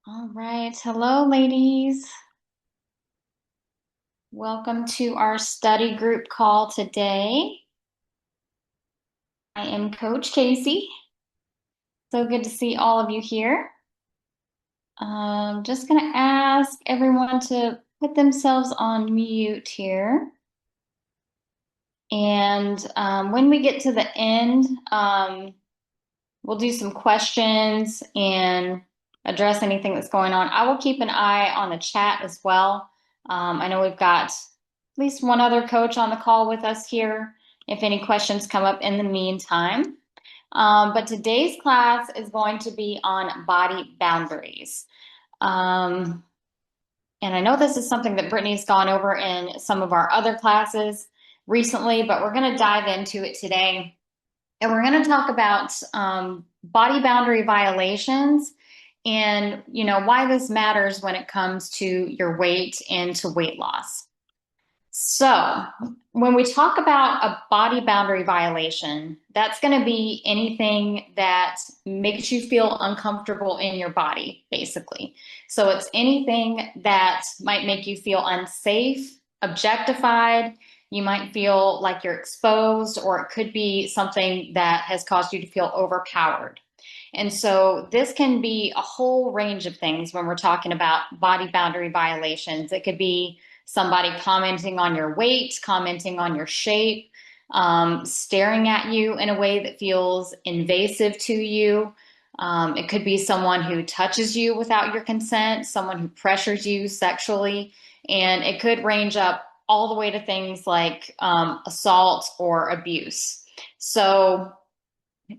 All right. Hello, ladies. Welcome to our study group call today. I am Coach Kasey. So good to see all of you here. Just going to ask everyone to put themselves on mute here. And when we get to the end, we'll do some questions and address anything that's going on. I will keep an eye on the chat as well. I know we've got at least one other coach on the call with us here if any questions come up in the meantime. But today's class is going to be on body boundaries. And I know this is something that Brittany's gone over in some of our other classes recently, but we're going to dive into it today. And we're going to talk about body boundary violations and, why this matters when it comes to your weight and to weight loss. So when we talk about a body boundary violation, that's going to be anything that makes you feel uncomfortable in your body, basically. So it's anything that might make you feel unsafe, objectified. You might feel like you're exposed, or it could be something that has caused you to feel overpowered. And so this can be a whole range of things when we're talking about body boundary violations. It could be somebody commenting on your weight, commenting on your shape, staring at you in a way that feels invasive to you. It could be someone who touches you without your consent, someone who pressures you sexually, and it could range up all the way to things like assault or abuse. So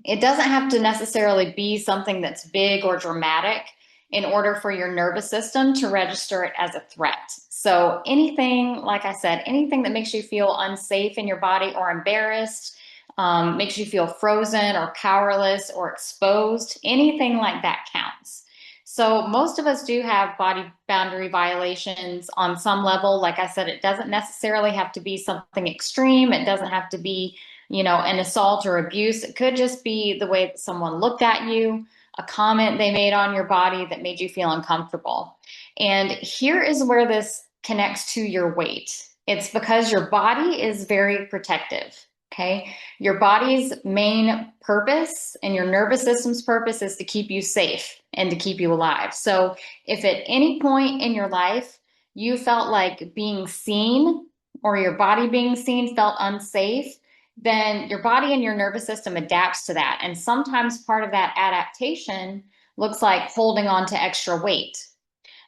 it doesn't have to necessarily be something that's big or dramatic in order for your nervous system to register it as a threat. So anything, like I said, anything that makes you feel unsafe in your body or embarrassed, makes you feel frozen or powerless or exposed, anything like that counts. So most of us do have body boundary violations on some level. Like I said, it doesn't necessarily have to be something extreme. It doesn't have to be, an assault or abuse. It could just be the way that someone looked at you, a comment they made on your body that made you feel uncomfortable. And here is where this connects to your weight. It's because your body is very protective. Okay. Your body's main purpose and your nervous system's purpose is to keep you safe and to keep you alive. So if at any point in your life you felt like being seen or your body being seen felt unsafe, then your body and your nervous system adapts to that. And sometimes part of that adaptation looks like holding on to extra weight.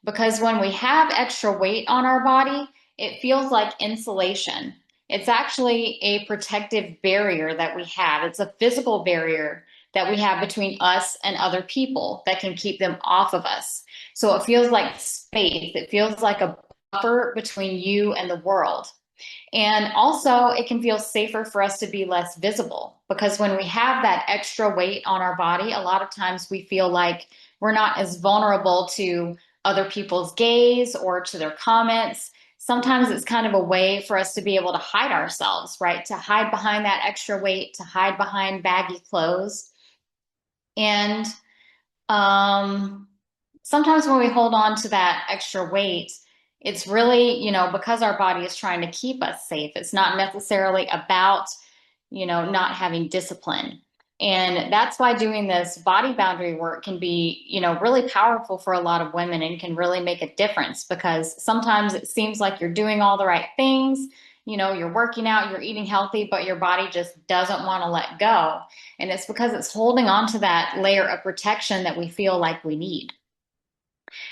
Because when we have extra weight on our body, it feels like insulation. It's actually a protective barrier that we have. It's a physical barrier that we have between us and other people that can keep them off of us. So it feels like space. It feels like a buffer between you and the world. And also, it can feel safer for us to be less visible because when we have that extra weight on our body, a lot of times we feel like we're not as vulnerable to other people's gaze or to their comments. Sometimes it's kind of a way for us to be able to hide ourselves, right? To hide behind that extra weight, to hide behind baggy clothes. And sometimes when we hold on to that extra weight, it's really, because our body is trying to keep us safe. It's not necessarily about, not having discipline. And that's why doing this body boundary work can be, really powerful for a lot of women and can really make a difference because sometimes it seems like you're doing all the right things. You're working out, you're eating healthy, but your body just doesn't want to let go. And it's because it's holding on to that layer of protection that we feel like we need.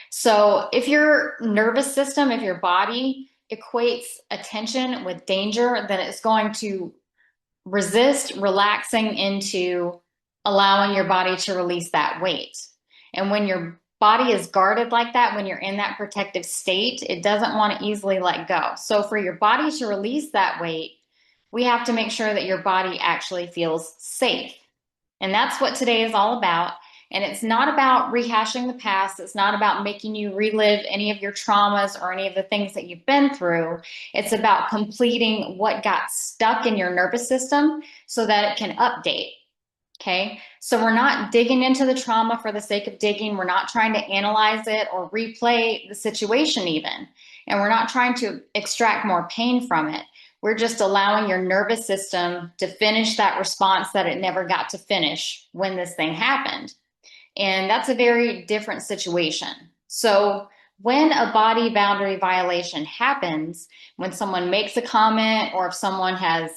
So if your nervous system, if your body equates attention with danger, then it's going to resist relaxing into allowing your body to release that weight. And when your body is guarded like that, when you're in that protective state, it doesn't want to easily let go. So for your body to release that weight, we have to make sure that your body actually feels safe. And that's what today is all about. And it's not about rehashing the past. It's not about making you relive any of your traumas or any of the things that you've been through. It's about completing what got stuck in your nervous system so that it can update. Okay, so we're not digging into the trauma for the sake of digging. We're not trying to analyze it or replay the situation, even. And we're not trying to extract more pain from it. We're just allowing your nervous system to finish that response that it never got to finish when this thing happened. And that's a very different situation. So, when a body boundary violation happens, when someone makes a comment or if someone has,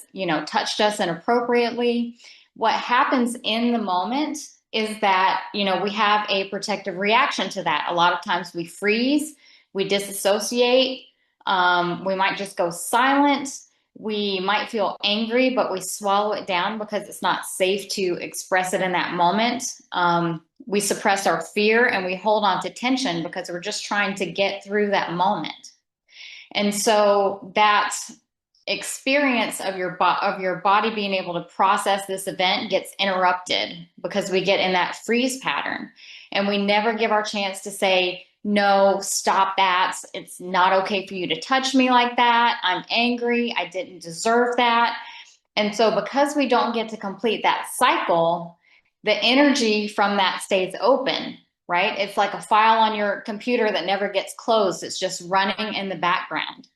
touched us inappropriately, what happens in the moment is that, we have a protective reaction to that. A lot of times we freeze, we disassociate, we might just go silent. We might feel angry, but we swallow it down because it's not safe to express it in that moment. We suppress our fear and we hold on to tension because we're just trying to get through that moment. And so that experience of your body being able to process this event gets interrupted because we get in that freeze pattern, and we never give our chance to say, no, stop that. It's not okay for you to touch me like that. I'm angry. I didn't deserve that. And so because we don't get to complete that cycle, the energy from that stays open, right? It's like a file on your computer that never gets closed. It's just running in the background.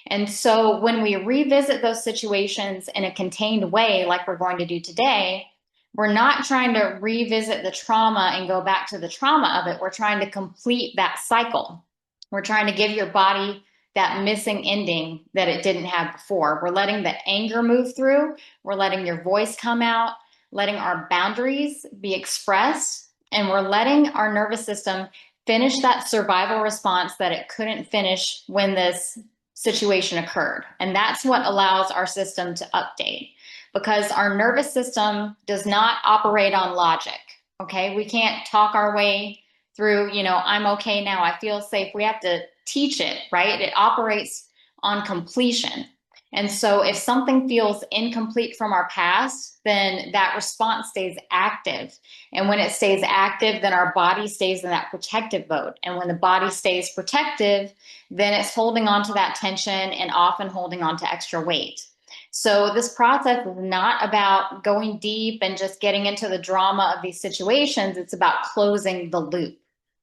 And so when we revisit those situations in a contained way, like we're going to do today, we're not trying to revisit the trauma and go back to the trauma of it. We're trying to complete that cycle. We're trying to give your body that missing ending that it didn't have before. We're letting the anger move through. We're letting your voice come out, letting our boundaries be expressed, and we're letting our nervous system finish that survival response that it couldn't finish when this situation occurred. And that's what allows our system to update, because our nervous system does not operate on logic. Okay, we can't talk our way through, I'm okay now, I feel safe. We have to teach it, right? It operates on completion. And so if something feels incomplete from our past, then that response stays active. And when it stays active, then our body stays in that protective mode. And when the body stays protective, then it's holding on to that tension and often holding on to extra weight. So this process is not about going deep and just getting into the drama of these situations. It's about closing the loop.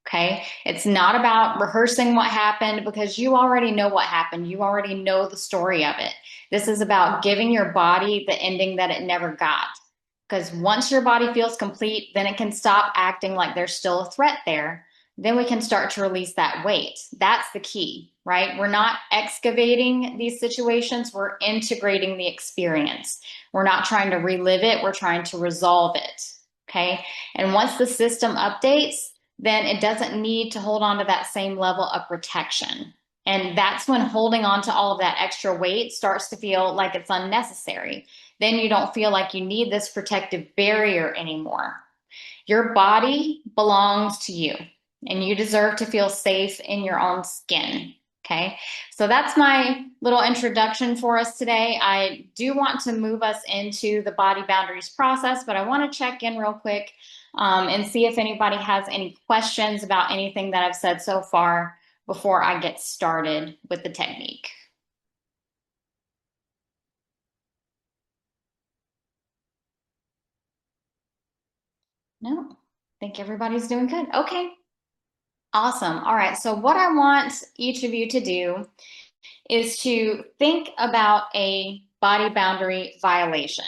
Okay. It's not about rehearsing what happened, because you already know what happened. You already know the story of it. This is about giving your body the ending that it never got. Because once your body feels complete, then it can stop acting like there's still a threat there. Then we can start to release that weight. That's the key, right? We're not excavating these situations. We're integrating the experience. We're not trying to relive it. We're trying to resolve it. Okay. And once the system updates, then it doesn't need to hold on to that same level of protection. And that's when holding on to all of that extra weight starts to feel like it's unnecessary. Then you don't feel like you need this protective barrier anymore. Your body belongs to you, and you deserve to feel safe in your own skin. Okay, so that's my little introduction for us today. I do want to move us into the body boundaries process, but I want to check in real quick and see if anybody has any questions about anything that I've said so far before I get started with the technique. No, I think everybody's doing good. Okay, awesome. All right, so what I want each of you to do is to think about a body boundary violation.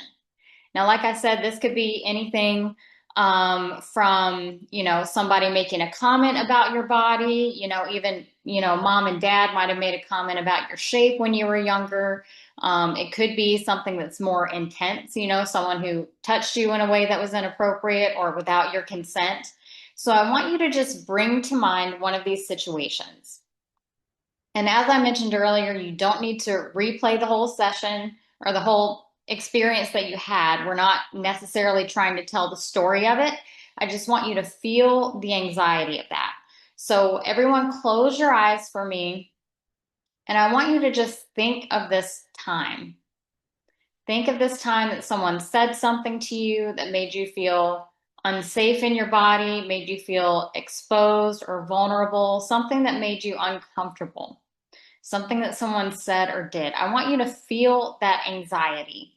Now, like I said, this could be anything from, somebody making a comment about your body, even, mom and dad might have made a comment about your shape when you were younger. It could be something that's more intense, someone who touched you in a way that was inappropriate or without your consent. So I want you to just bring to mind one of these situations. And as I mentioned earlier, you don't need to replay the whole session or the whole experience that you had. We're not necessarily trying to tell the story of it. I just want you to feel the anxiety of that. So everyone close your eyes for me. And I want you to just think of this time. Think of this time that someone said something to you that made you feel unsafe in your body, made you feel exposed or vulnerable, something that made you uncomfortable, something that someone said or did. I want you to feel that anxiety.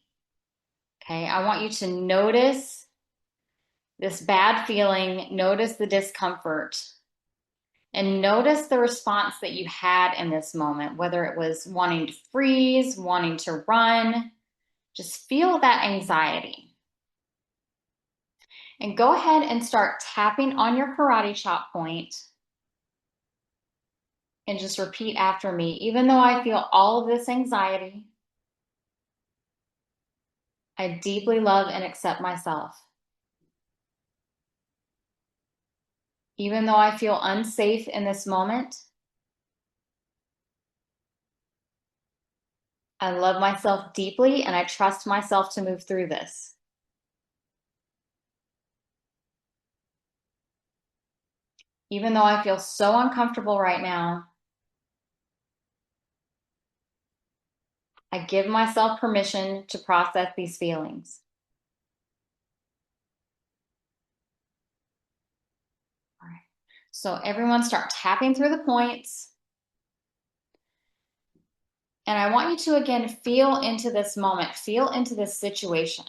Okay, I want you to notice this bad feeling, notice the discomfort, and notice the response that you had in this moment, whether it was wanting to freeze, wanting to run. Just feel that anxiety. And go ahead and start tapping on your karate chop point and just repeat after me. Even though I feel all of this anxiety, I deeply love and accept myself. Even though I feel unsafe in this moment, I love myself deeply and I trust myself to move through this. Even though I feel so uncomfortable right now, I give myself permission to process these feelings. All right. So everyone start tapping through the points. And I want you to, again, feel into this moment, feel into this situation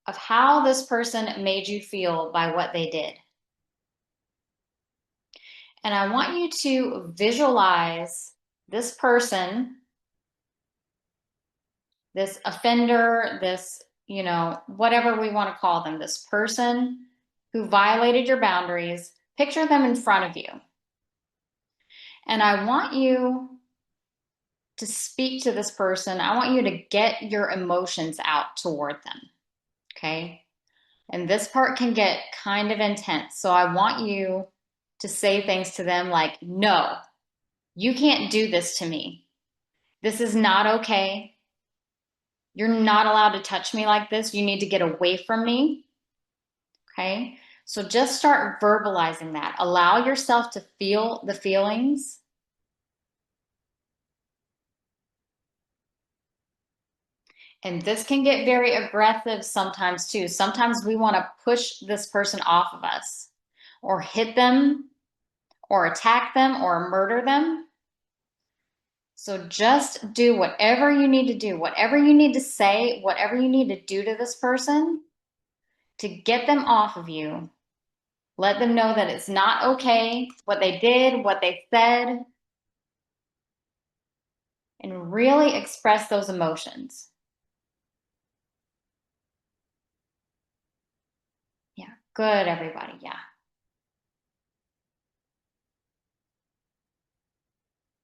of how this person made you feel by what they did. And I want you to visualize this person, this offender, this, whatever we want to call them, this person who violated your boundaries, picture them in front of you. And I want you to speak to this person. I want you to get your emotions out toward them. Okay. And this part can get kind of intense. So I want you to say things to them like, no, you can't do this to me. This is not okay. You're not allowed to touch me like this. You need to get away from me. Okay. So just start verbalizing that. Allow yourself to feel the feelings. And this can get very aggressive sometimes too. Sometimes we want to push this person off of us or hit them or attack them or murder them. So just do whatever you need to do, whatever you need to say, whatever you need to do to this person to get them off of you. Let them know that it's not okay, what they did, what they said, and really express those emotions. Yeah, good, everybody. Yeah.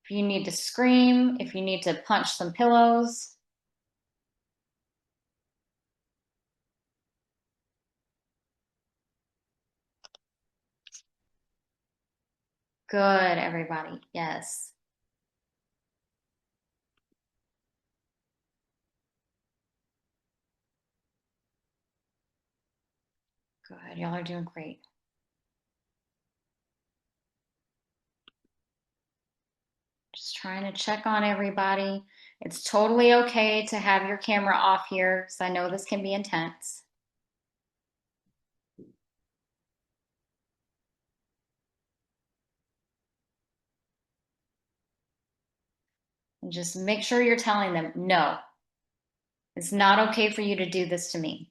If you need to scream, if you need to punch some pillows. Good, everybody. Yes. Good. Y'all are doing great. Just trying to check on everybody. It's totally okay to have your camera off here because I know this can be intense. And just make sure you're telling them, no, it's not okay for you to do this to me.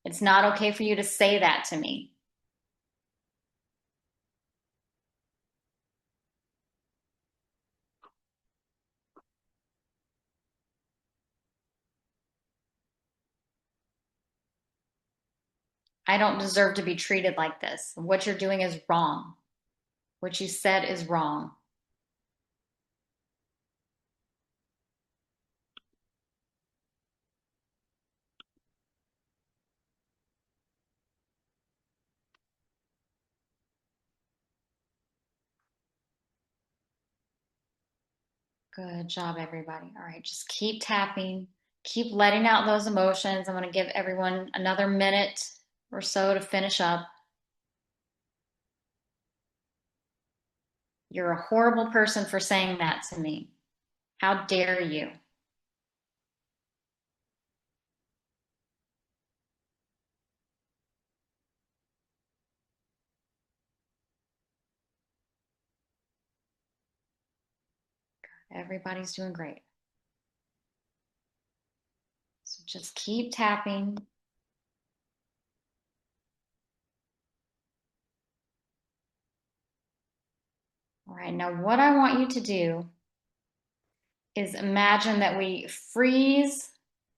It's not okay for you to say that to me. I don't deserve to be treated like this. What you're doing is wrong. What you said is wrong. Good job, everybody. All right, just keep tapping, keep letting out those emotions. I'm going to give everyone another minute or so to finish up. You're a horrible person for saying that to me. How dare you? Everybody's doing great. So just keep tapping. All right, now what I want you to do is imagine that we freeze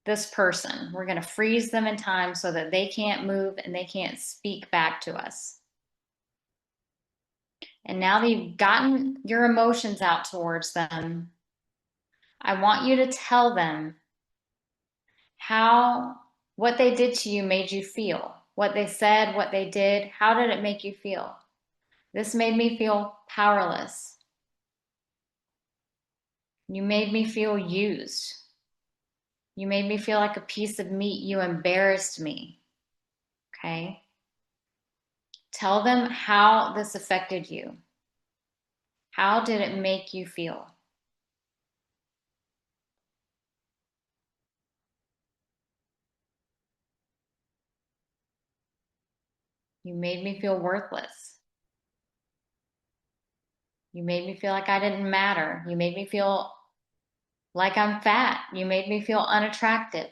this person. We're going to freeze them in time so that they can't move and they can't speak back to us. And now that you've gotten your emotions out towards them, I want you to tell them how what they did to you made you feel. What they said, what they did, how did it make you feel? This made me feel powerless. You made me feel used. You made me feel like a piece of meat. You embarrassed me. Okay? Tell them how this affected you. How did it make you feel? You made me feel worthless. You made me feel like I didn't matter. You made me feel like I'm fat. You made me feel unattractive.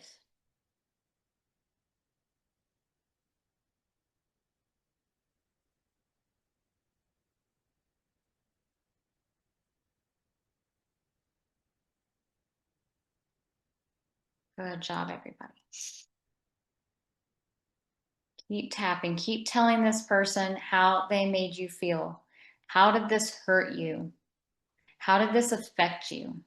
Good job, everybody. Keep tapping. Keep telling this person how they made you feel. How did this hurt you? How did this affect you?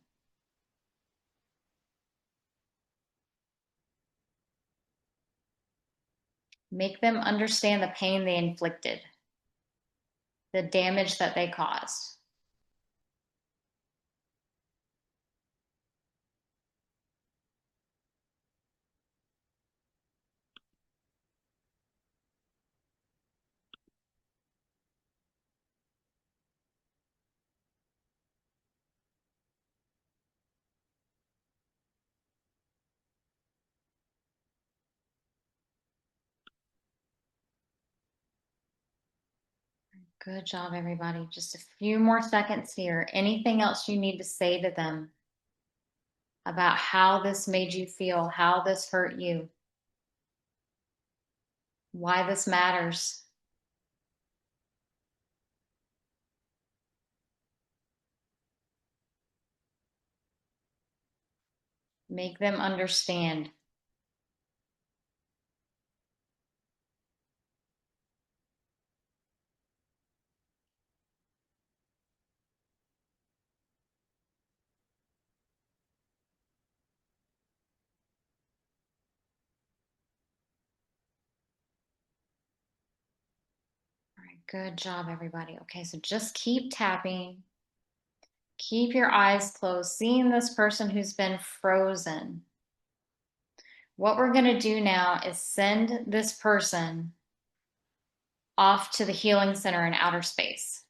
Make them understand the pain they inflicted, the damage that they caused. Good job, everybody. Just a few more seconds here. Anything else you need to say to them about how this made you feel, how this hurt you, why this matters? Make them understand. All right, good job, everybody. Okay, so just keep tapping. Keep your eyes closed, seeing this person who's been frozen. What we're going to do now is send this person off to the healing center in outer space.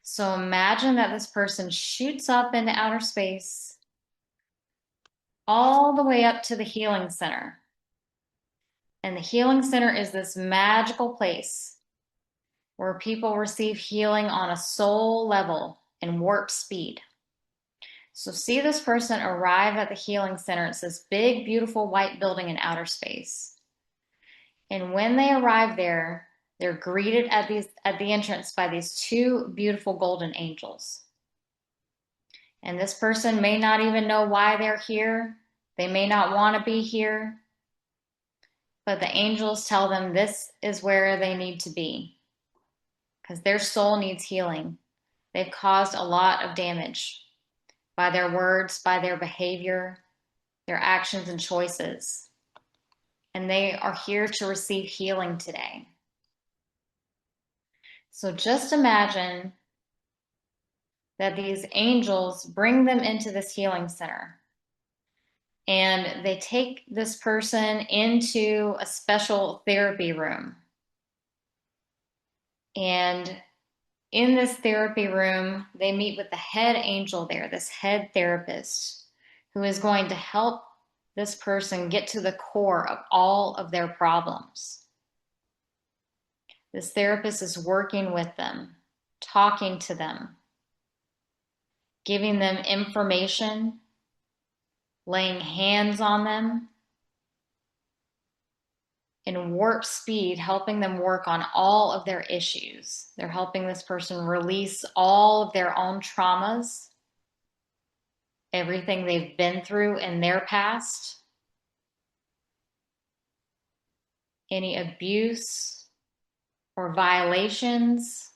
So imagine that this person shoots up into outer space all the way up to the healing center. And the healing center is this magical place where people receive healing on a soul level and warp speed. So see this person arrive at the healing center. It's this big, beautiful white building in outer space. And when they arrive there, they're greeted at the entrance by these two beautiful golden angels. And this person may not even know why they're here. They may not want to be here. But the angels tell them this is where they need to be because their soul needs healing. They've caused a lot of damage by their words, by their behavior, their actions and choices. And they are here to receive healing today. So just imagine that these angels bring them into this healing center. And they take this person into a special therapy room. And in this therapy room, they meet with the head angel there, this head therapist, who is going to help this person get to the core of all of their problems. This therapist is working with them, talking to them, giving them information, laying hands on them, in warp speed, helping them work on all of their issues. They're helping this person release all of their own traumas, everything they've been through in their past, any abuse or violations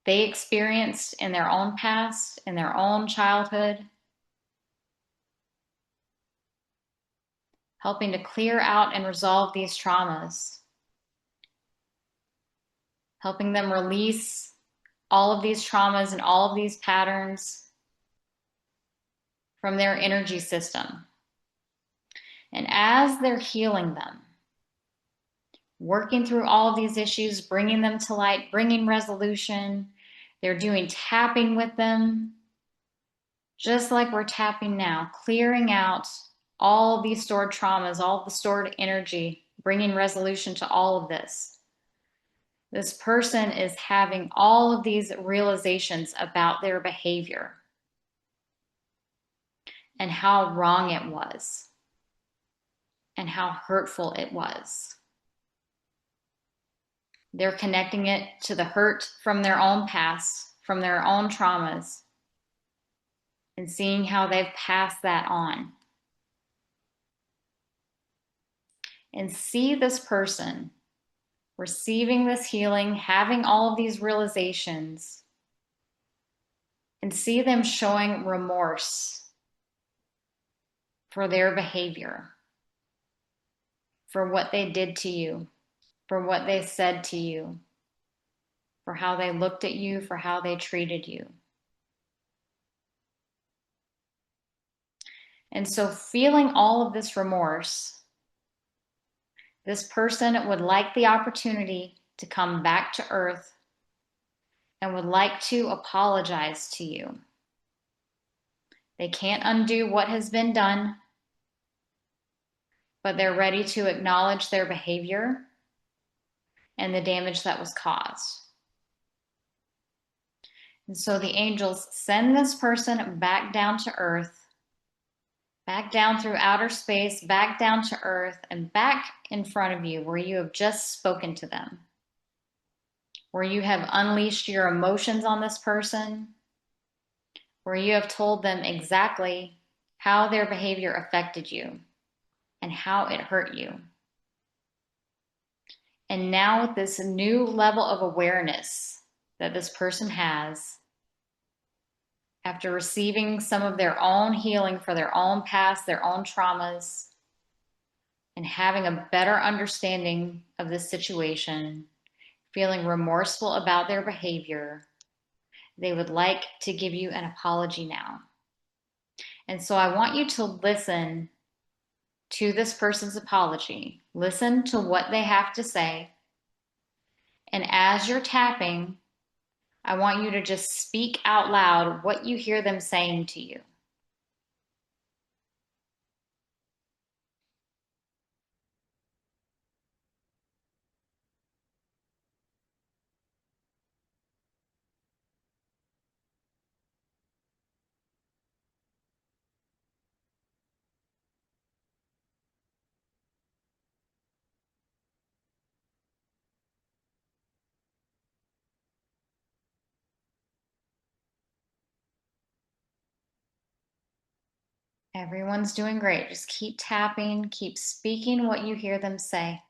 they experienced in their own past, in their own childhood, helping to clear out and resolve these traumas, helping them release all of these traumas and all of these patterns from their energy system. And as they're healing them, working through all of these issues, bringing them to light, bringing resolution, they're doing tapping with them, just like we're tapping now, clearing out all of these stored traumas, all of the stored energy, bringing resolution to all of this. This person is having all of these realizations about their behavior and how wrong it was and how hurtful it was. They're connecting it to the hurt from their own past, from their own traumas, and seeing how they've passed that on. And see this person receiving this healing, having all of these realizations, and see them showing remorse for their behavior, for what they did to you, for what they said to you, for how they looked at you, for how they treated you. And so, feeling all of this remorse, this person would like the opportunity to come back to earth and would like to apologize to you. They can't undo what has been done, but they're ready to acknowledge their behavior and the damage that was caused. And so the angels send this person back down to earth, back down through outer space, back down to earth, and back in front of you where you have just spoken to them, where you have unleashed your emotions on this person, where you have told them exactly how their behavior affected you and how it hurt you. And now with this new level of awareness that this person has, after receiving some of their own healing for their own past, their own traumas, and having a better understanding of this situation, feeling remorseful about their behavior, they would like to give you an apology now. And so I want you to listen to this person's apology. Listen to what they have to say. And as you're tapping, I want you to just speak out loud what you hear them saying to you. Everyone's doing great. Just keep tapping, keep speaking what you hear them say.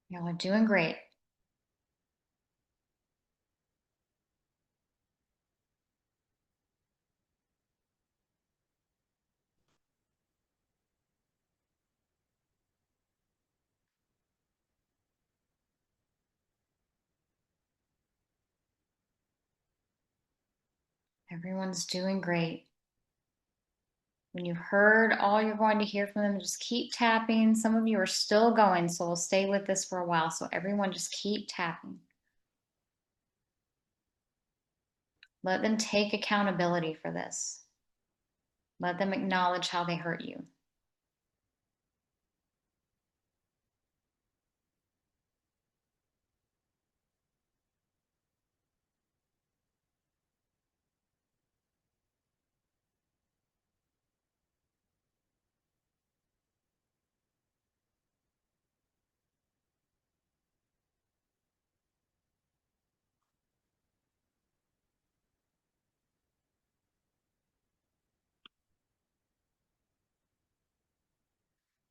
Y'all are doing great. Everyone's doing great. When you've heard all you're going to hear from them, just keep tapping. Some of you are still going, so we'll stay with this for a while. So everyone just keep tapping. Let them take accountability for this. Let them acknowledge how they hurt you.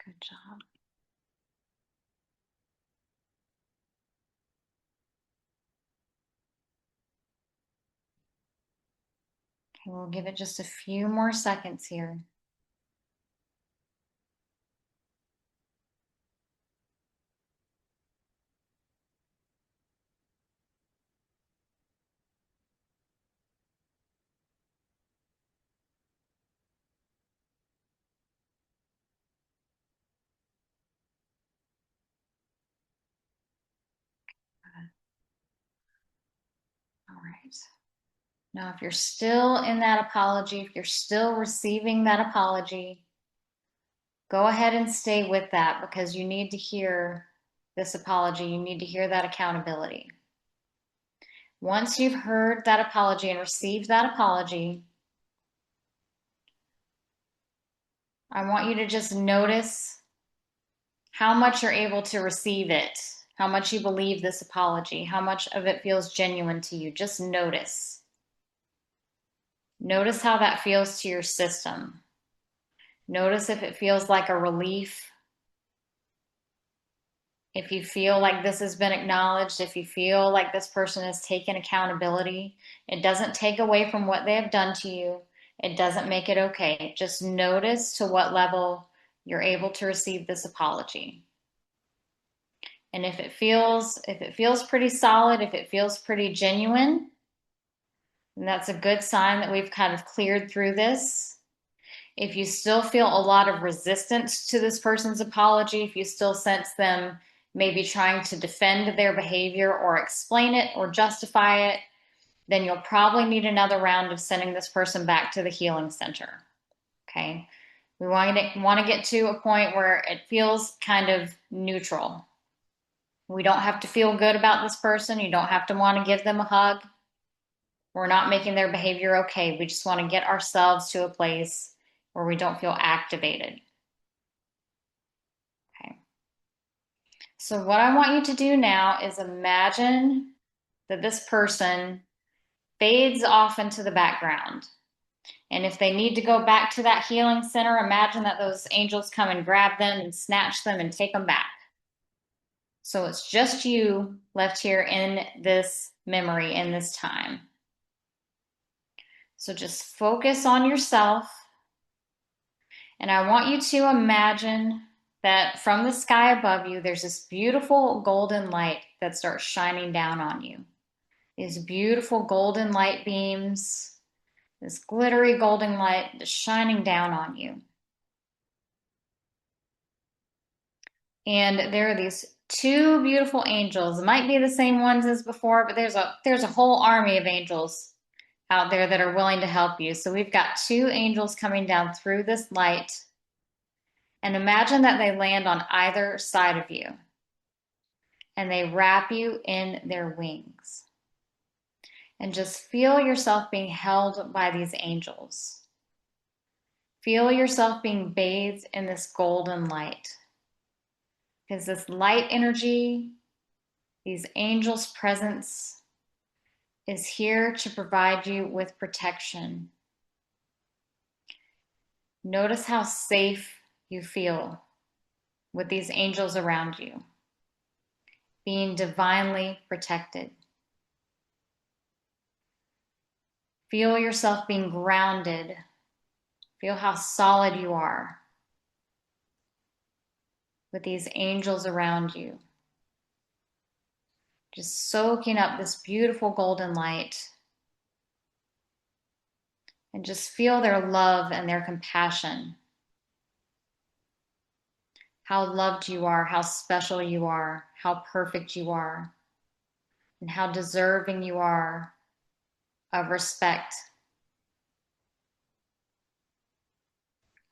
Good job. Okay, we'll give it just a few more seconds here. All right. Now, if you're still in that apology, if you're still receiving that apology, go ahead and stay with that because you need to hear this apology. You need to hear that accountability. Once you've heard that apology and received that apology, I want you to just notice how much you're able to receive it, how much you believe this apology, how much of it feels genuine to you. Just notice. Notice how that feels to your system. Notice if it feels like a relief. If you feel like this has been acknowledged, if you feel like this person has taken accountability, it doesn't take away from what they have done to you. It doesn't make it okay. Just notice to what level you're able to receive this apology. And if it feels pretty solid, if it feels pretty genuine, then that's a good sign that we've kind of cleared through this. If you still feel a lot of resistance to this person's apology, if you still sense them maybe trying to defend their behavior or explain it or justify it, then you'll probably need another round of sending this person back to the healing center. Okay? We want to get to a point where it feels kind of neutral. We don't have to feel good about this person. You don't have to want to give them a hug. We're not making their behavior okay. We just want to get ourselves to a place where we don't feel activated. Okay. So what I want you to do now is imagine that this person fades off into the background. And if they need to go back to that healing center, imagine that those angels come and grab them and snatch them and take them back. So it's just you left here in this memory, in this time. So just focus on yourself. And I want you to imagine that from the sky above you, there's this beautiful golden light that starts shining down on you. These beautiful golden light beams, this glittery golden light that's shining down on you. And there are these two beautiful angels. It might be the same ones as before, but there's a whole army of angels out there that are willing to help you. So we've got two angels coming down through this light. And imagine that they land on either side of you. And they wrap you in their wings. And just feel yourself being held by these angels. Feel yourself being bathed in this golden light. Because this light energy, these angels' presence, is here to provide you with protection. Notice how safe you feel with these angels around you, being divinely protected. Feel yourself being grounded. Feel how solid you are with these angels around you. Just soaking up this beautiful golden light. And just feel their love and their compassion. How loved you are, how special you are, how perfect you are, and how deserving you are of respect,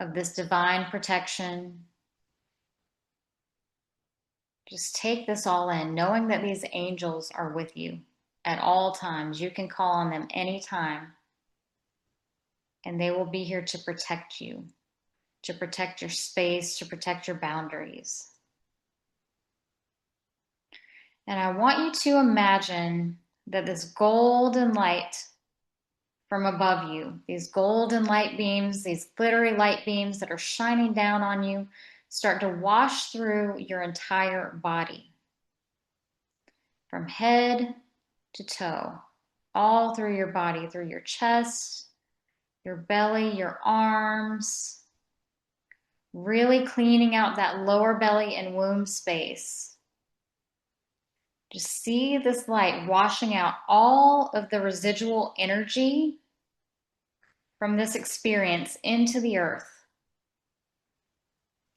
of this divine protection. Just take this all in, knowing that these angels are with you at all times. You can call on them anytime, and they will be here to protect you, to protect your space, to protect your boundaries. And I want you to imagine that this golden light from above you, these golden light beams, these glittery light beams that are shining down on you, start to wash through your entire body, from head to toe, all through your body, through your chest, your belly, your arms, really cleaning out that lower belly and womb space. Just see this light washing out all of the residual energy from this experience into the earth.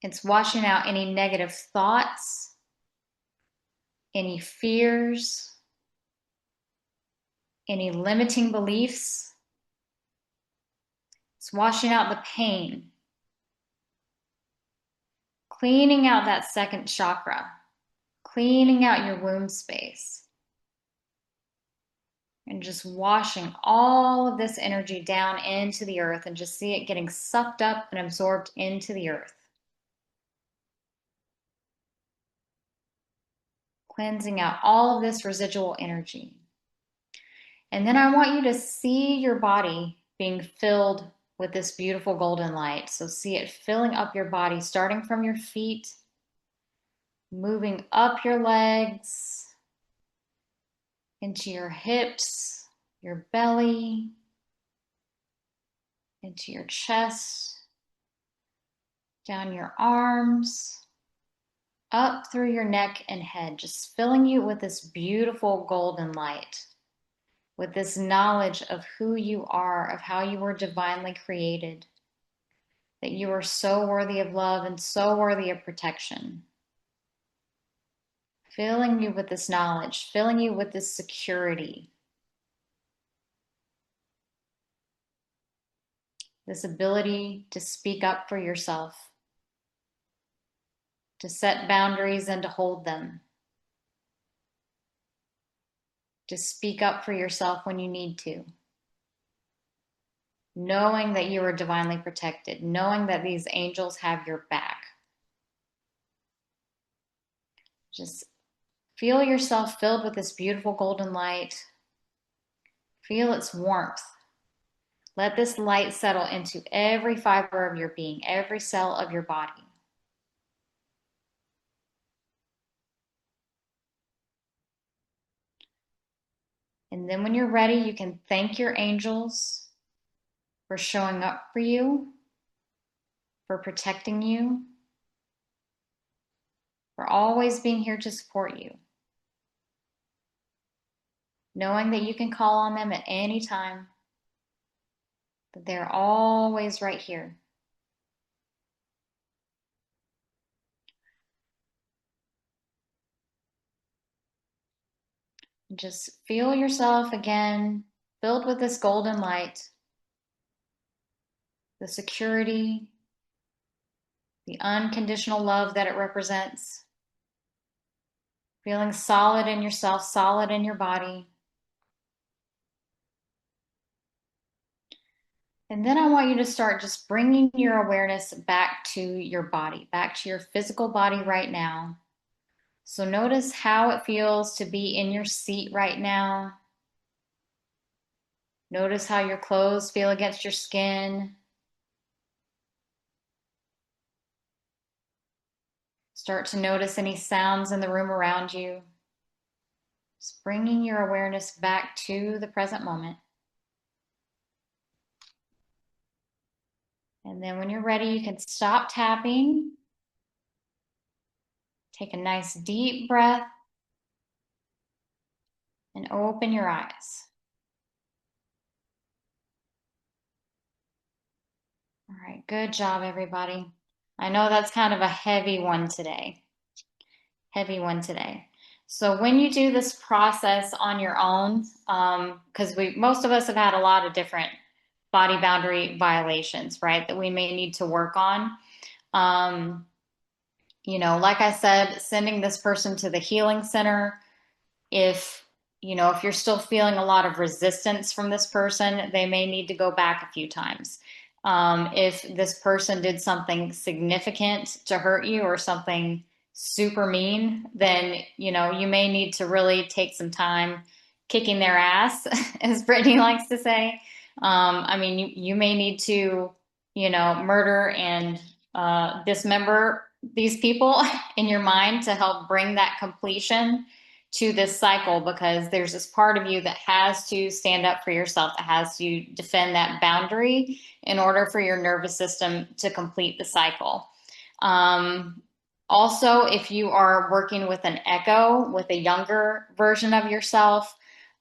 It's washing out any negative thoughts, any fears, any limiting beliefs. It's washing out the pain, cleaning out that second chakra, cleaning out your womb space, and just washing all of this energy down into the earth, and just see it getting sucked up and absorbed into the earth. Cleansing out all of this residual energy. And then I want you to see your body being filled with this beautiful golden light. So see it filling up your body, starting from your feet, moving up your legs, into your hips, your belly, into your chest, down your arms, up through your neck and head, just filling you with this beautiful golden light, with this knowledge of who you are, of how you were divinely created, that you are so worthy of love and so worthy of protection. Filling you with this knowledge, filling you with this security, this ability to speak up for yourself, to set boundaries and to hold them, to speak up for yourself when you need to, knowing that you are divinely protected, knowing that these angels have your back. Just feel yourself filled with this beautiful golden light. Feel its warmth. Let this light settle into every fiber of your being, every cell of your body. And then when you're ready, you can thank your angels for showing up for you, for protecting you, for always being here to support you. Knowing that you can call on them at any time, that they're always right here. And just feel yourself again filled with this golden light, the security, the unconditional love that it represents. Feeling solid in yourself, solid in your body. And then I want you to start just bringing your awareness back to your body, back to your physical body right now. So notice how it feels to be in your seat right now. Notice how your clothes feel against your skin. Start to notice any sounds in the room around you. Just bringing your awareness back to the present moment. And then when you're ready, you can stop tapping. Take a nice deep breath and open your eyes. Good job, everybody. I know that's kind of a heavy one today. Heavy one today. So when you do this process on your own, because most of us have had a lot of different body boundary violations, right, that we may need to work on. Um, like I said, sending this person to the healing center, if if you're still feeling a lot of resistance from this person, they may need to go back a few times. If this person did something significant to hurt you or something super mean, then you may need to really take some time kicking their ass, as Brittany likes to say. I mean, you may need to murder and dismember these people in your mind to help bring that completion to this cycle, because there's this part of you that has to stand up for yourself, that has to defend that boundary in order for your nervous system to complete the cycle. Also, if you are working with an echo, with a younger version of yourself,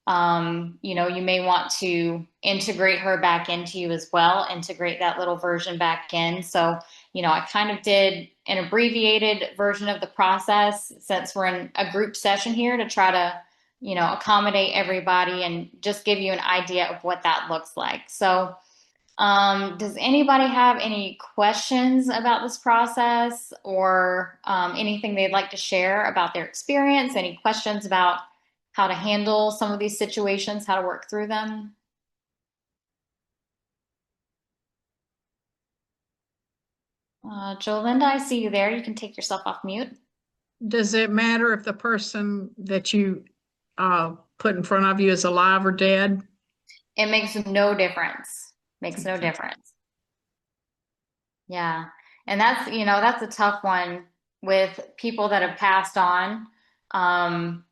you may want to integrate her back into you as well, integrate that little version back in. So, I kind of did an abbreviated version of the process since we're in a group session here to try to, accommodate everybody and just give you an idea of what that looks like. So, does anybody have any questions about this process or anything they'd like to share about their experience? Any questions about how to handle some of these situations, how to work through them? Jolinda, I see you there. You can take yourself off mute. Does it matter if the person that you put in front of you is alive or dead? It makes no difference. Makes no difference. Yeah. And that's a tough one with people that have passed on. Um,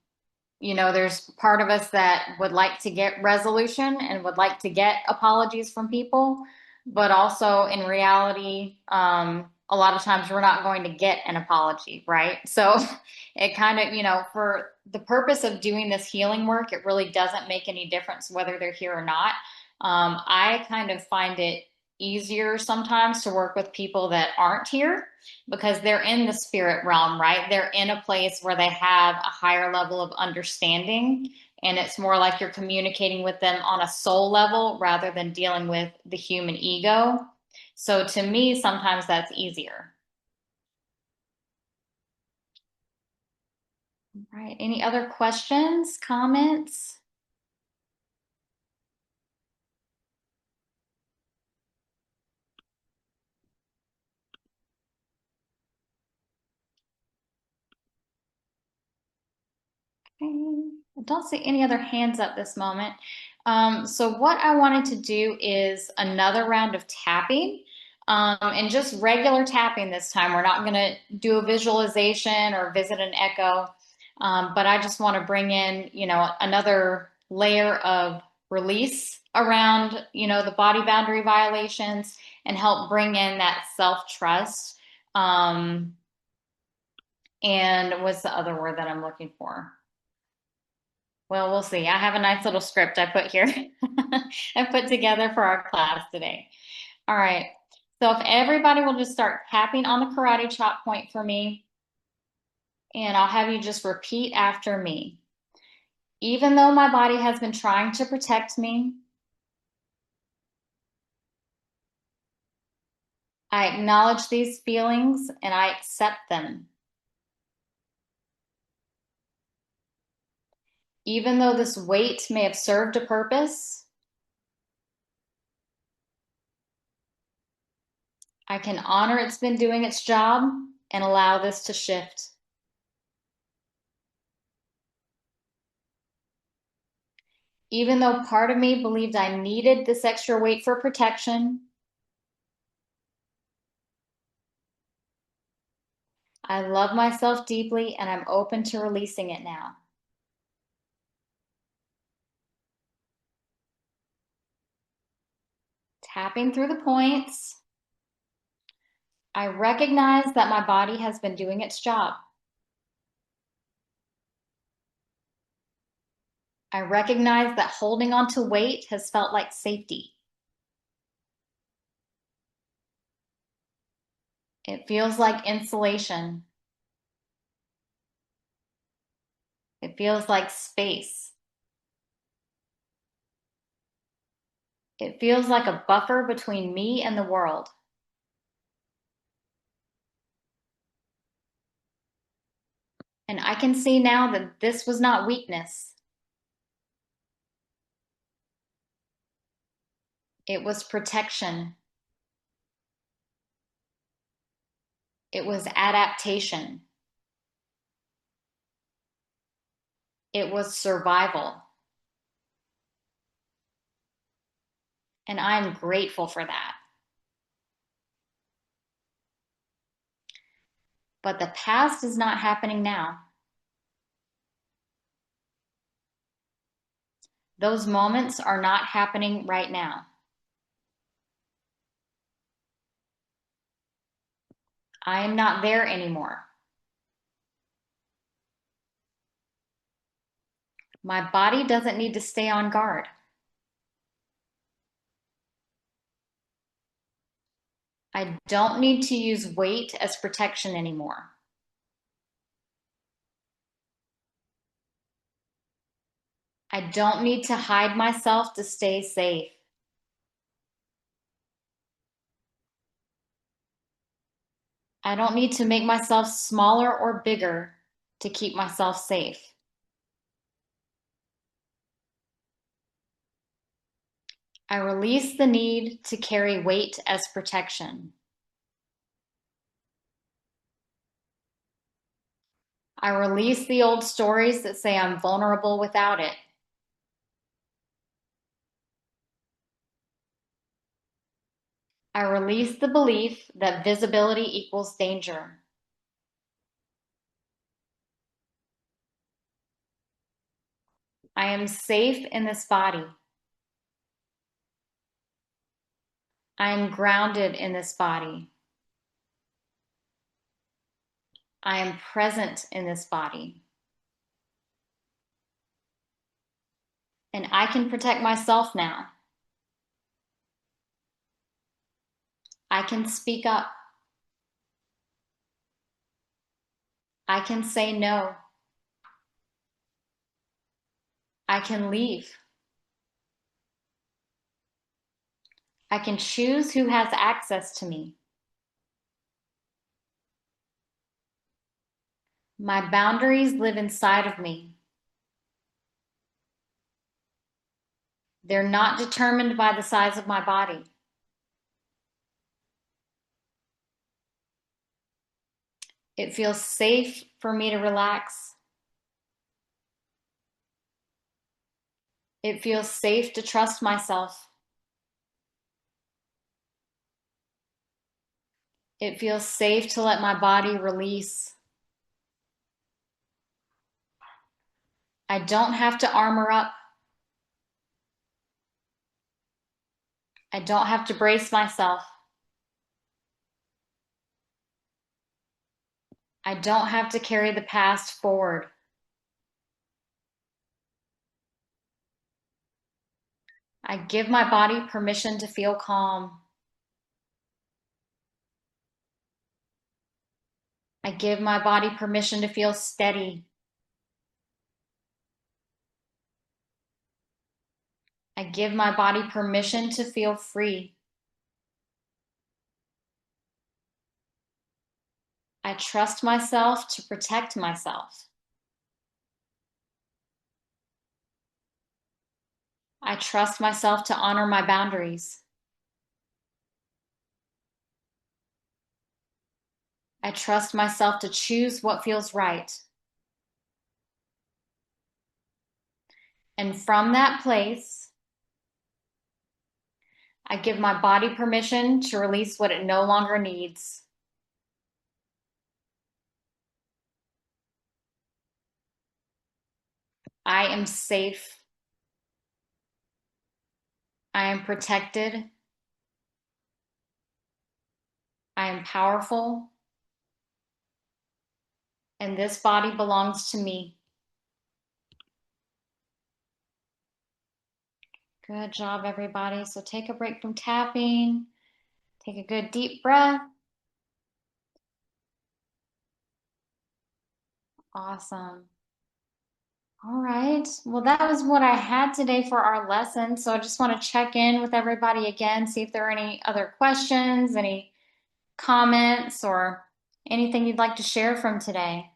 there's part of us that would like to get resolution and would like to get apologies from people, but also in reality, a lot of times we're not going to get an apology, right? So it kind of, for the purpose of doing this healing work, it really doesn't make any difference whether they're here or not. I kind of find it easier sometimes to work with people that aren't here because they're in the spirit realm, right? They're in a place where they have a higher level of understanding. And it's more like you're communicating with them on a soul level rather than dealing with the human ego. So to me, sometimes that's easier. All right. Any other questions, comments? Okay. I don't see any other hands up this moment. So what I wanted to do is another round of tapping, and just regular tapping this time. We're not going to do a visualization or visit an echo, but I just want to bring in, another layer of release around, the body boundary violations and help bring in that self-trust. And what's the other word that I'm looking for? Well, we'll see. I have a nice little script I put here. I put together for our class today. All right. So if everybody will just start tapping on the karate chop point for me, and I'll have you just repeat after me. Even though my body has been trying to protect me, I acknowledge these feelings and I accept them. Even though this weight may have served a purpose, I can honor it's been doing its job and allow this to shift. Even though part of me believed I needed this extra weight for protection, I love myself deeply and I'm open to releasing it now. Tapping through the points, I recognize that my body has been doing its job. I recognize that holding on to weight has felt like safety. It feels like insulation. It feels like space. It feels like a buffer between me and the world. And I can see now that this was not weakness. It was protection. It was adaptation. It was survival. And I'm grateful for that. But the past is not happening now. Those moments are not happening right now. I am not there anymore. My body doesn't need to stay on guard. I don't need to use weight as protection anymore. I don't need to hide myself to stay safe. I don't need to make myself smaller or bigger to keep myself safe. I release the need to carry weight as protection. I release the old stories that say I'm vulnerable without it. I release the belief that visibility equals danger. I am safe in this body. I am grounded in this body. I am present in this body. And I can protect myself now. I can speak up. I can say no. I can leave. I can choose who has access to me. My boundaries live inside of me. They're not determined by the size of my body. It feels safe for me to relax. It feels safe to trust myself. It feels safe to let my body release. I don't have to armor up. I don't have to brace myself. I don't have to carry the past forward. I give my body permission to feel calm. I give my body permission to feel steady. I give my body permission to feel free. I trust myself to protect myself. I trust myself to honor my boundaries. I trust myself to choose what feels right. And from that place, I give my body permission to release what it no longer needs. I am safe. I am protected. I am powerful. And this body belongs to me. Good job, everybody. So take a break from tapping. Take a good deep breath. Awesome. All right. Well, that was what I had today for our lesson. So I just want to check in with everybody again, see if there are any other questions, any comments, or anything you'd like to share from today.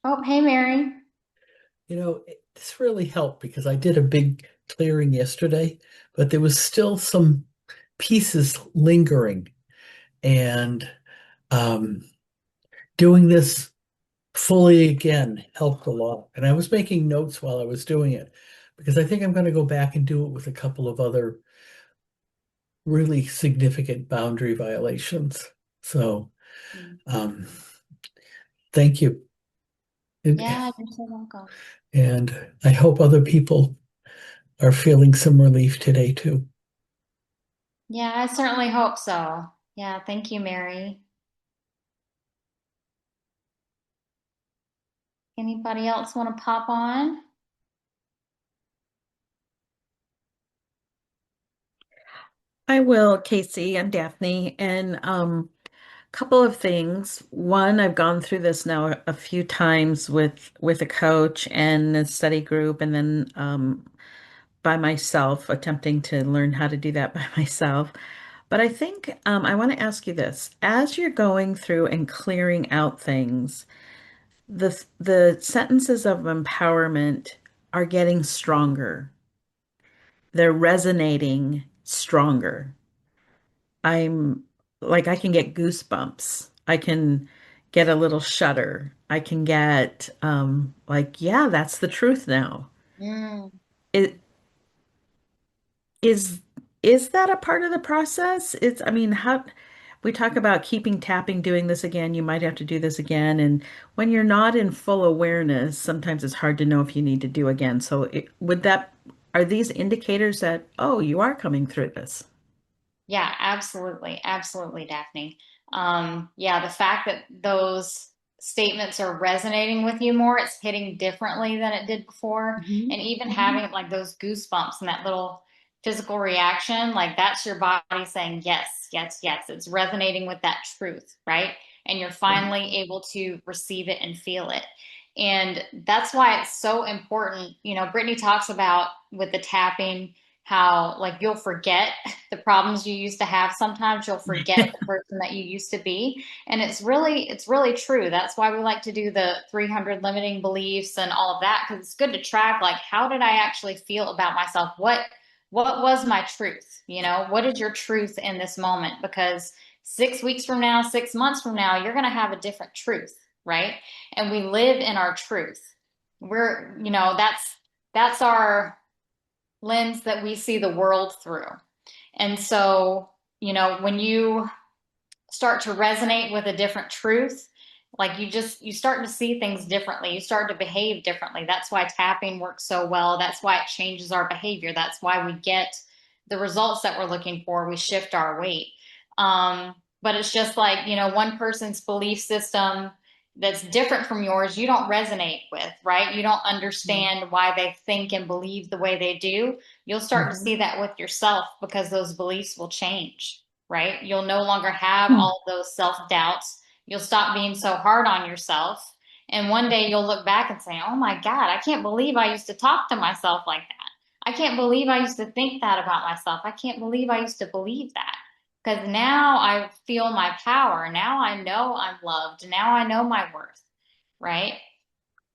Oh, hey, Mary. This really helped because I did a big clearing yesterday, but there was still some pieces lingering. And um, doing this fully again helped a lot. And I was making notes while I was doing it because I think I'm going to go back and do it with a couple of other really significant boundary violations. So um, thank you. And, Yeah, you're so welcome. and I hope other people are feeling some relief today too. Yeah, I certainly hope so. Yeah, thank you, Mary. Anybody else want to pop on? I will, Casey and Daphne, and couple of things. One, I've gone through this now a few times with a coach and a study group, and then by myself, attempting to learn how to do that by myself. But I think I want to ask you this: as you're going through and clearing out things, the sentences of empowerment are getting stronger. They're resonating stronger. I'm like, I can get goosebumps. I can get a little shudder. I can get like, yeah, that's the truth now. Mm. It is is that a part of the process? It's, I mean, how we talk about keeping tapping, doing this again, you might have to do this again. And when you're not in full awareness, sometimes it's hard to know if you need to do again. So would that, are these indicators that, oh, you are coming through this? Yeah, absolutely. Absolutely, Daphne. Yeah, the fact that those statements are resonating with you more, it's hitting differently than it did before. Mhm. And even having like those goosebumps and that little physical reaction, like that's your body saying, yes, yes, yes. It's resonating with that truth, right? And you're finally able to receive it and feel it. And that's why it's so important. You know, Brittany talks about with the tapping how like you'll forget the problems you used to have. Sometimes you'll forget the person that you used to be, and it's really true. That's why we like to do the 300 limiting beliefs and all of that, because it's good to track like how did I actually feel about myself. What was my truth? You know, what is your truth in this moment? Because 6 weeks from now, 6 months from now, you're going to have a different truth, right? And we live in our truth. We're, you know, that's our lens that we see the world through. And so, you know, when you start to resonate with a different truth, like you start to see things differently. You start to behave differently. That's why tapping works so well. That's why it changes our behavior. That's why we get the results that we're looking for. We shift our weight. But it's just like, you know, one person's belief system that's different from yours, you don't resonate with, right? You don't understand why they think and believe the way they do. You'll start to Mhm. see that with yourself because those beliefs will change, right? You'll no longer have Hmm. all of those self doubts. You'll stop being so hard on yourself. And one day you'll look back and say, oh my God, I can't believe I used to talk to myself like that. I can't believe I used to think that about myself. I can't believe I used to believe that. Because now I feel my power. Now I know I'm loved. Now I know my worth, right?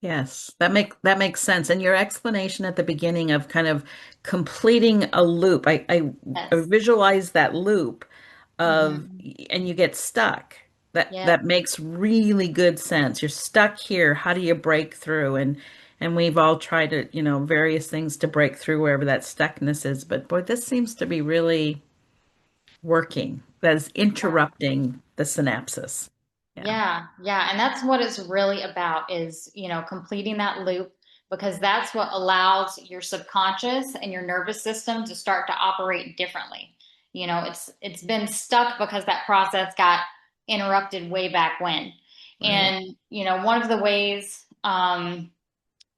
Yes, that makes sense. And your explanation at the beginning of kind of completing a loop, I Yes. visualize that loop of, Mm-hmm. and you get stuck. Yeah. That makes really good sense. You're stuck here. How do you break through? And we've all tried to, various things to break through wherever that stuckness is. But boy, this seems to be really working. That is interrupting the synapses. Yeah. Yeah, yeah, and that's what it's really about is, you know, completing that loop because that's what allows your subconscious and your nervous system to start to operate differently. You know, it's been stuck because that process got interrupted way back when. Right. And, you know, one of the ways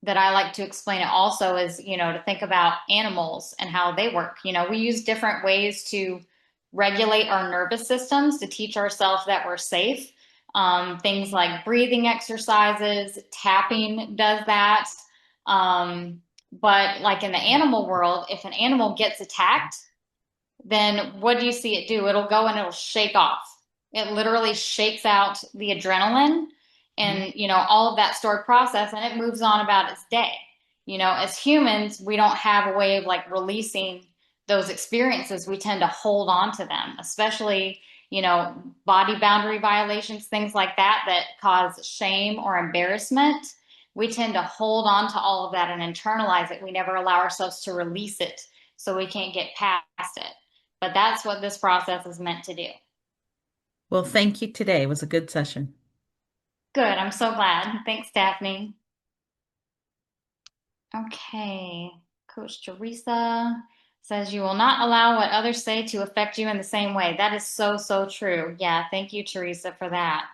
that I like to explain it also is, to think about animals and how they work. We use different ways to regulate our nervous systems to teach ourselves that we're safe. Things like breathing exercises, tapping does that. But like in the animal world, if an animal gets attacked, then what do you see it do? It'll go and it'll shake off. It literally shakes out the adrenaline and, all of that stored process, and it moves on about its day. As humans, we don't have a way of like releasing those experiences. We tend to hold on to them, especially, body boundary violations, things like that, that cause shame or embarrassment. We tend to hold on to all of that and internalize it. We never allow ourselves to release it, so we can't get past it. But that's what this process is meant to do. Well, thank you today. It was a good session. Good. I'm so glad. Thanks, Daphne. Okay. Coach Teresa says you will not allow what others say to affect you in the same way. That is so, so true. Yeah. Thank you, Teresa, for that.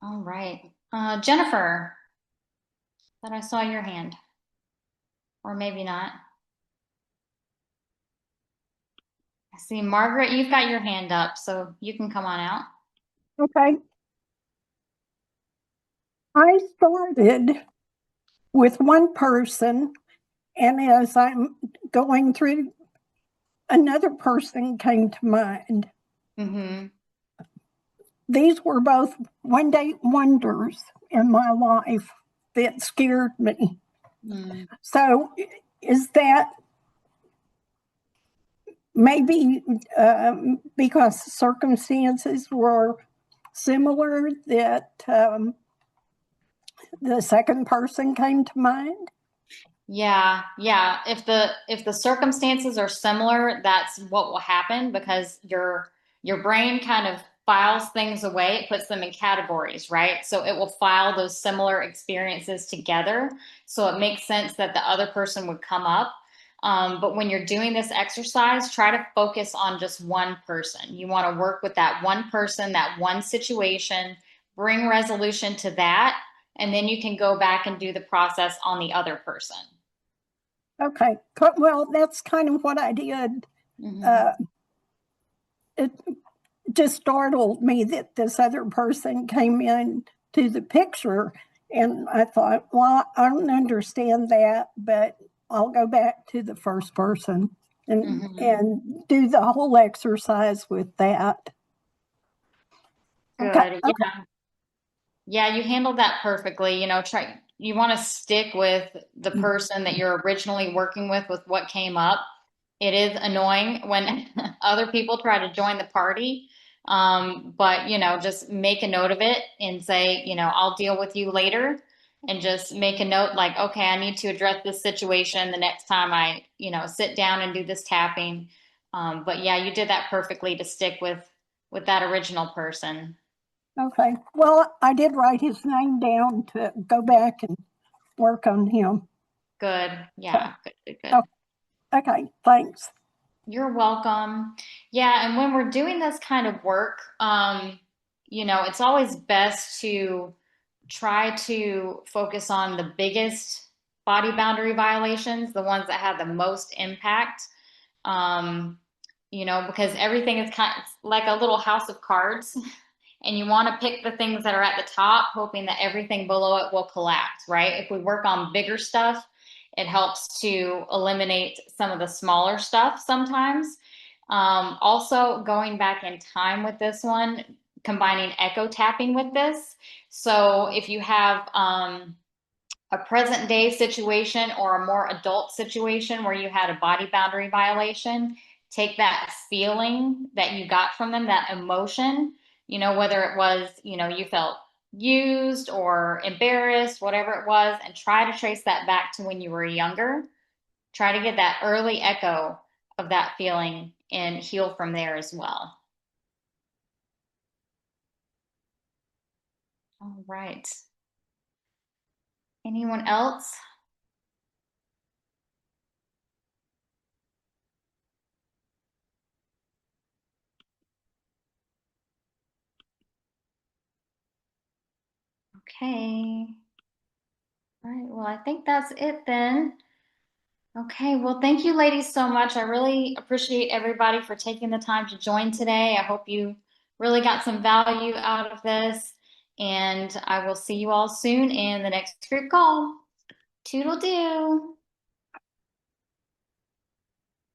All right. Jennifer, thought I saw your hand. Or maybe not. I see Margaret, you've got your hand up, so you can come on out. Okay. I started with one person, and as I'm going through, another person came to mind. Mm-hmm. These were both one-day wonders in my life that scared me. Mm. So is that maybe because circumstances were similar that the second person came to mind? Yeah, yeah. If the circumstances are similar, that's what will happen because your brain kind of files things away. It puts them in categories, right? So it will file those similar experiences together. So it makes sense that the other person would come up. But when you're doing this exercise, try to focus on just one person. You want to work with that one person, that one situation, bring resolution to that, and then you can go back and do the process on the other person. Okay, well, that's kind of what I did. Mm-hmm. It just startled me that this other person came in to the picture, and I thought, well, I don't understand that, but I'll go back to the first person and do the whole exercise with that. Good. Okay. Yeah. Yeah, you handled that perfectly. You want to stick with the person that you're originally working with what came up. It is annoying when other people try to join the party. But just make a note of it and say, I'll deal with you later, and just make a note like, okay, I need to address this situation the next time I, sit down and do this tapping. But yeah, you did that perfectly to stick with that original person. Okay. Well, I did write his name down to go back and work on him. Good. Yeah. Good, good, good. Oh, okay. Thanks. You're welcome. Yeah, and when we're doing this kind of work, it's always best to try to focus on the biggest body boundary violations, the ones that have the most impact. Because everything is kind of like a little house of cards, and you want to pick the things that are at the top, hoping that everything below it will collapse, right? If we work on bigger stuff, it helps to eliminate some of the smaller stuff sometimes. Also, going back in time with this one, combining echo tapping with this. So if you have a present day situation or a more adult situation where you had a body boundary violation, take that feeling that you got from them, that emotion, whether it was, you felt used or embarrassed, whatever it was, and try to trace that back to when you were younger. Try to get that early echo of that feeling and heal from there as well. All right. Anyone else? Okay. right. Well, I think that's it then. Okay. Well, thank you, ladies, so much. I really appreciate everybody for taking the time to join today. I hope you really got some value out of this. And I will see you all soon in the next group call. Toodle-doo.